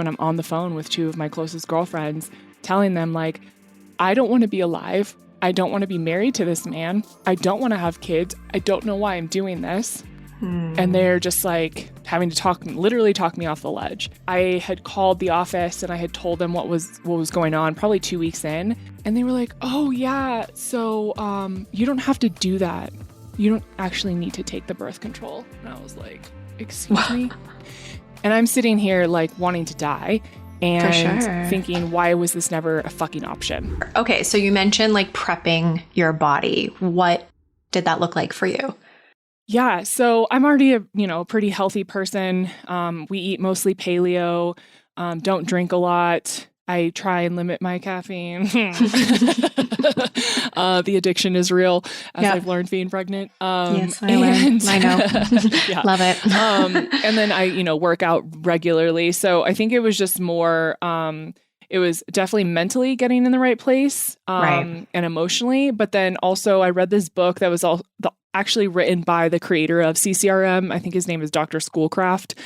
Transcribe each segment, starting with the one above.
when I'm on the phone with two of my closest girlfriends, telling them like, I don't want to be alive. I don't want to be married to this man. I don't want to have kids. I don't know why I'm doing this. And they're just like having to literally talk me off the ledge. I had called the office and I had told them what was going on probably 2 weeks in. And they were like, oh yeah, so you don't have to do that. You don't actually need to take the birth control. And I was like, excuse me? And I'm sitting here like wanting to die and thinking, why was this never a fucking option? Okay, so you mentioned like prepping your body. What did that look like for you? Yeah, so I'm already a pretty healthy person. We eat mostly paleo, don't drink a lot. I try and limit my caffeine. The addiction is real, as I've learned being pregnant. Yes, I learned. I know. Love it. And then I, work out regularly. So I think it was just more, it was definitely mentally getting in the right place and emotionally. But then also I read this book that was actually written by the creator of CCRM. I think his name is Dr. Schoolcraft.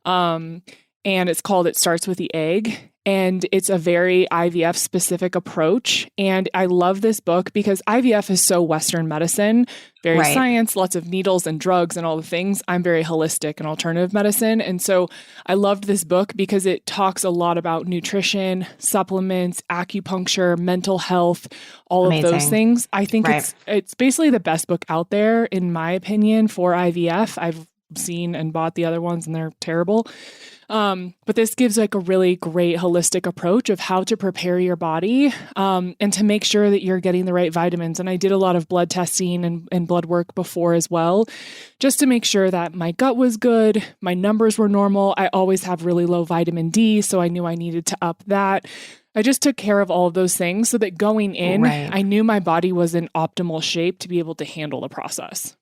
And it's called It Starts with the Egg. And it's a very IVF specific approach. And I love this book because IVF is so Western medicine, very science, lots of needles and drugs and all the things. I'm very holistic and alternative medicine. And so I loved this book because it talks a lot about nutrition, supplements, acupuncture, mental health, all of those things. I think it's basically the best book out there, in my opinion, for IVF. I've seen and bought the other ones and they're terrible. But this gives like a really great holistic approach of how to prepare your body, and to make sure that you're getting the right vitamins. And I did a lot of blood testing and blood work before as well, just to make sure that my gut was good. My numbers were normal. I always have really low vitamin D, so I knew I needed to up that. I just took care of all of those things so that going in, I knew my body was in optimal shape to be able to handle the process.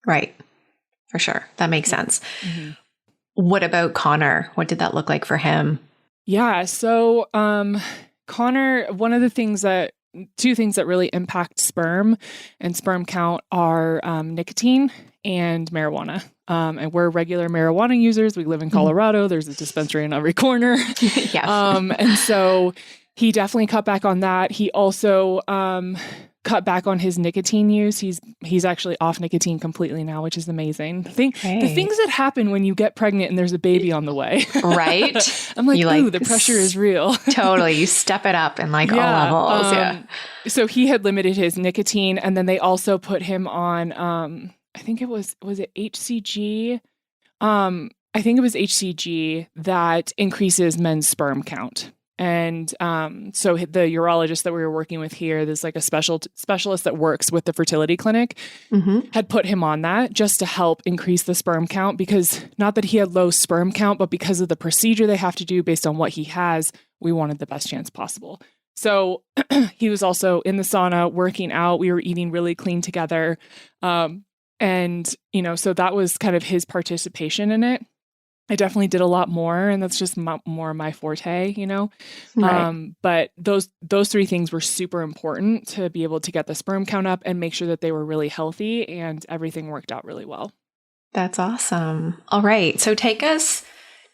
Right. For sure. That makes sense. Mm-hmm. What about Connor? What did that look like for him? Yeah. So, Connor, two things that really impact sperm and sperm count are nicotine and marijuana. And we're regular marijuana users. We live in Colorado. There's a dispensary in every corner. And so he definitely cut back on that. He also cut back on his nicotine use. He's actually off nicotine completely now, which is amazing. The things that happen when you get pregnant and there's a baby on the way. Right. I'm like, ooh, the pressure is real. Totally. You step it up in like all levels. So he had limited his nicotine, and then they also put him on, I think it was it HCG? I think it was HCG that increases men's sperm count. And so the urologist that we were working with here, there's like a specialist that works with the fertility clinic, had put him on that just to help increase the sperm count, because not that he had low sperm count, but because of the procedure they have to do based on what he has, we wanted the best chance possible. So he was also in the sauna working out. We were eating really clean together. And, so that was kind of his participation in it. I definitely did a lot more, and that's just more my forte, But those three things were super important to be able to get the sperm count up and make sure that they were really healthy, and everything worked out really well. That's awesome. All right. So take us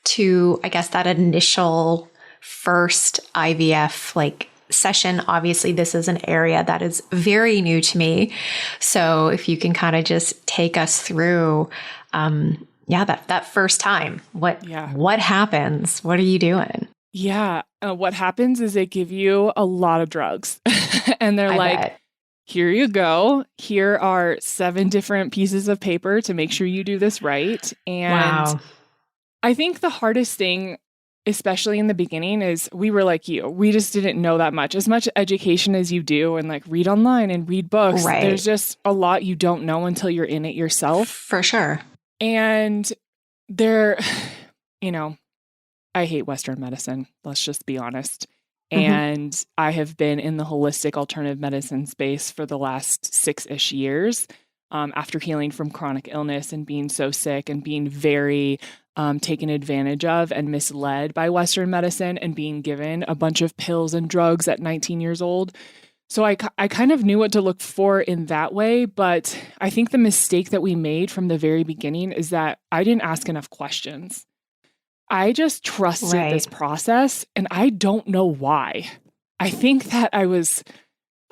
to, I guess, that initial first IVF session. Obviously, this is an area that is very new to me. So if you can kind of just take us through that first time. What happens? What are you doing? Yeah. What happens is they give you a lot of drugs and they're here you go. Here are 7 different pieces of paper to make sure you do this right. And I think the hardest thing, especially in the beginning, is we were like you. We just didn't know that much. As much education as you do and read online and read books, there's just a lot you don't know until you're in it yourself. For sure. And I hate Western medicine. Let's just be honest. And I have been in the holistic alternative medicine space for the last 6-ish years, after healing from chronic illness and being so sick and being very taken advantage of and misled by Western medicine and being given a bunch of pills and drugs at 19 years old. So I kind of knew what to look for in that way, but I think the mistake that we made from the very beginning is that I didn't ask enough questions. I just trusted this process, and I don't know why. I think that I was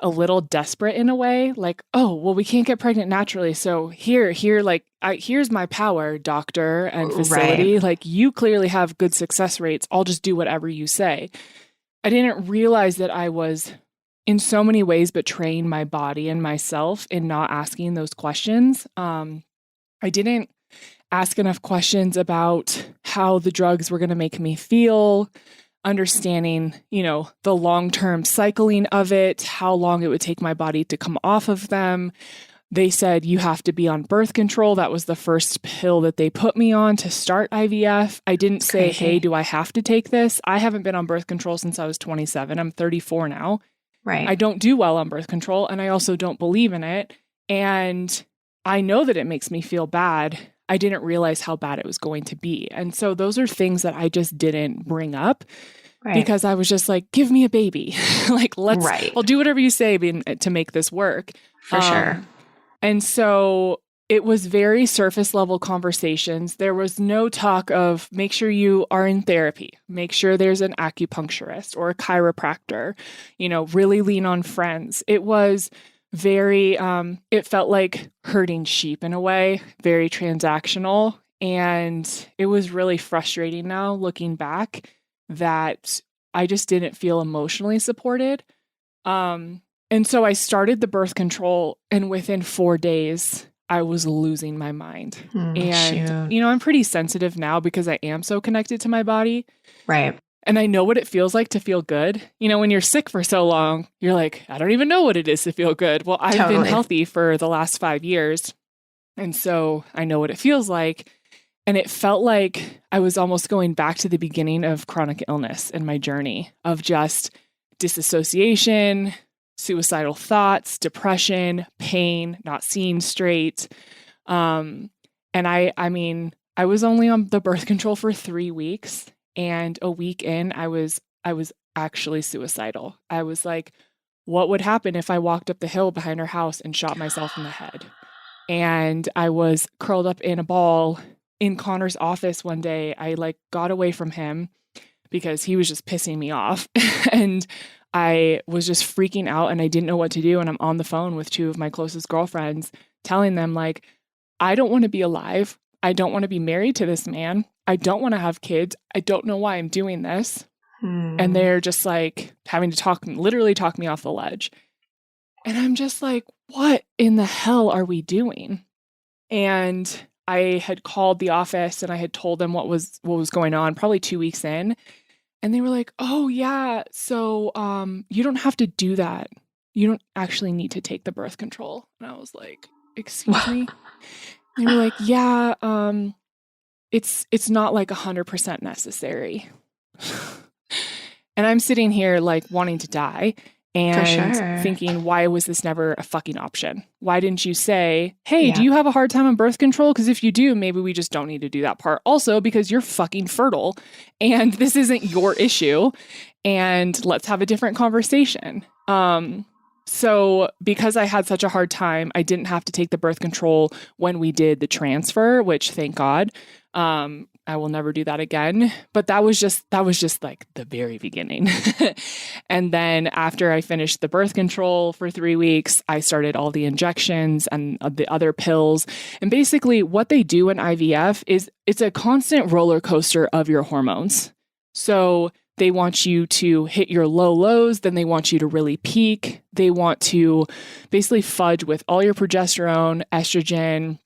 a little desperate in a way, like, oh, well, we can't get pregnant naturally. So here's my power, doctor and facility. Right. Like, you clearly have good success rates. I'll just do whatever you say. I didn't realize that I was in so many ways betraying my body and myself in not asking those questions. I didn't ask enough questions about how the drugs were going to make me feel, understanding, the long-term cycling of it, how long it would take my body to come off of them. They said you have to be on birth control. That was the first pill that they put me on to start IVF. I didn't say, hey, do I have to take this? I haven't been on birth control since I was 27. I'm 34 now. Right. I don't do well on birth control, and I also don't believe in it. And I know that it makes me feel bad. I didn't realize how bad it was going to be. And so those are things that I just didn't bring up because I was just like, give me a baby. Like, I'll do whatever you say to make this work. For sure. And so it was very surface level conversations. There was no talk of make sure you are in therapy, make sure there's an acupuncturist or a chiropractor, really lean on friends. It was very, it felt like herding sheep in a way, very transactional. And it was really frustrating now looking back that I just didn't feel emotionally supported. And so I started the birth control, and within 4 days, I was losing my mind. I'm pretty sensitive now because I am so connected to my body. Right. And I know what it feels like to feel good. When you're sick for so long, you're like, I don't even know what it is to feel good. Well, I've been healthy for the last 5 years. And so I know what it feels like. And it felt like I was almost going back to the beginning of chronic illness in my journey of just disassociation, suicidal thoughts, depression, pain, not seeing straight. And I was only on the birth control for 3 weeks, and a week in, I was actually suicidal. I was like, what would happen if I walked up the hill behind our house and shot myself in the head? And I was curled up in a ball in Connor's office one day. I got away from him because he was just pissing me off. And I was just freaking out and I didn't know what to do. And I'm on the phone with 2 of my closest girlfriends telling them, like, I don't want to be alive. I don't want to be married to this man. I don't want to have kids. I don't know why I'm doing this. And they're just like having to literally talk me off the ledge. And I'm just like, what in the hell are we doing? And I had called the office and I had told them what was going on, probably 2 weeks in. And they were like, oh, yeah, so you don't have to do that. You don't actually need to take the birth control. And I was like, excuse me? They were like, yeah, it's not 100% necessary. And I'm sitting here wanting to die and thinking, why was this never a fucking option? Why didn't you say, hey, do you have a hard time on birth control? Because if you do, maybe we just don't need to do that part. Also, because you're fucking fertile and this isn't your issue. And let's have a different conversation. So because I had such a hard time, I didn't have to take the birth control when we did the transfer, which thank God. I will never do that again. But that was just the very beginning. And then after I finished the birth control for 3 weeks, I started all the injections and the other pills. And basically what they do in IVF is it's a constant roller coaster of your hormones. So they want you to hit your low lows, then they want you to really peak. They want to basically fudge with all your progesterone, estrogen,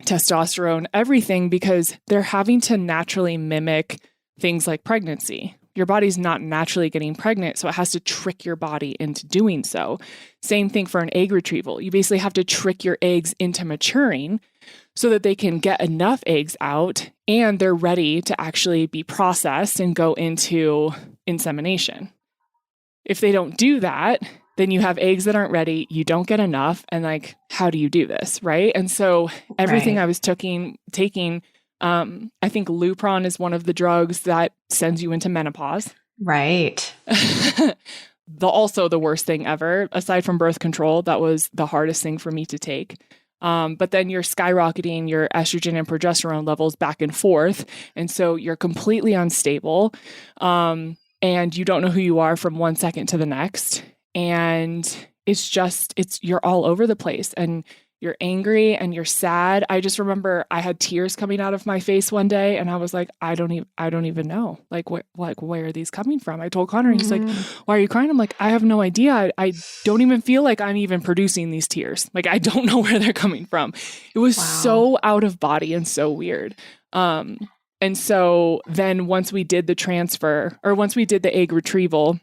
testosterone, everything, because they're having to naturally mimic things like pregnancy. Your body's not naturally getting pregnant, so it has to trick your body into doing so. Same thing for an egg retrieval. You basically have to trick your eggs into maturing so that they can get enough eggs out and they're ready to actually be processed and go into insemination. If they don't do that, then you have eggs that aren't ready, you don't get enough, and how do you do this, right? And so everything I was taking, I think Lupron is one of the drugs that sends you into menopause. Right. Also the worst thing ever, aside from birth control, that was the hardest thing for me to take. But then you're skyrocketing your estrogen and progesterone levels back and forth. And so you're completely unstable. And you don't know who you are from one second to the next. And you're all over the place, and you're angry and you're sad. I just remember I had tears coming out of my face one day, and I was like, I don't even know, where are these coming from? I told Connor, and he's like, why are you crying? I'm like, I have no idea. I don't even feel like I'm even producing these tears. Like, I don't know where they're coming from. It was so out of body and so weird. And so then once we did the transfer, or once we did the egg retrieval,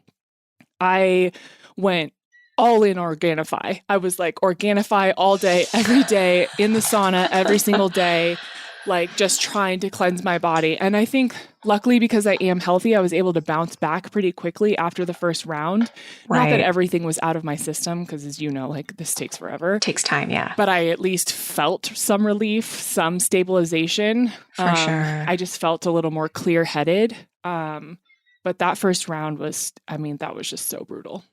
I went all in Organifi. I was like Organifi all day, every day, in the sauna every single day, like just trying to cleanse my body. And I think luckily, because I am healthy, I was able to bounce back pretty quickly after the first round. Not that everything was out of my system, because as you know, like this takes forever. Takes time, yeah. But I at least felt some relief, some stabilization. For sure. I just felt a little more clear-headed. But that first round was, that was just so brutal.